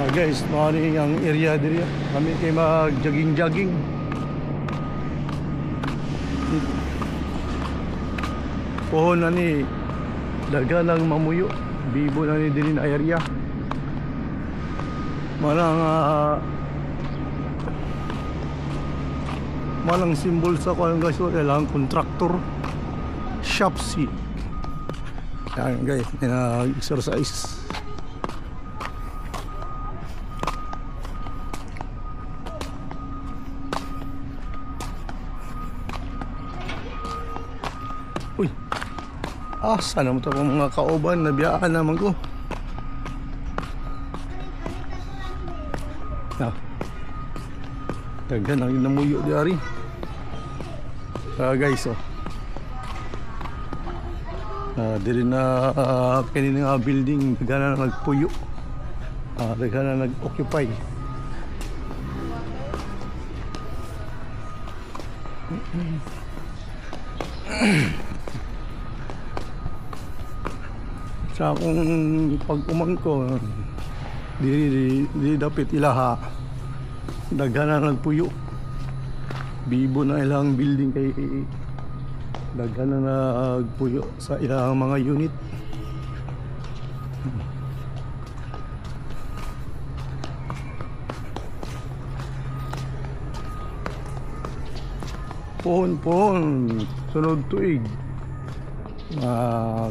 Guys, mani ang area diri. Kami kay mag jogging-jogging. Pohon na ni daga ng mamuyo. Bibo na ni diri na area. Malang simbol sa kuan guys, kailangan contractor shop si. Yan guys, exercise. Uy, sana mo ito mga kauban, nabiyaan naman ko. Tagan ang namuyo di ari. Guys, dili na kanina nga building daga na nagpuyo. Daga na nag-occupy. Sa akong pag-umangko, di dapat ilaha. Daga na nagpuyo. Bibo na ilang building kay daga na nagpuyo sa ilang mga unit. Pohon sunod tuig.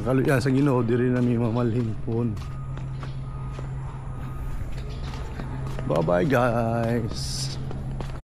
Kaluyan sa Ginoo diri na mi mamalhin pohon. Bye bye guys.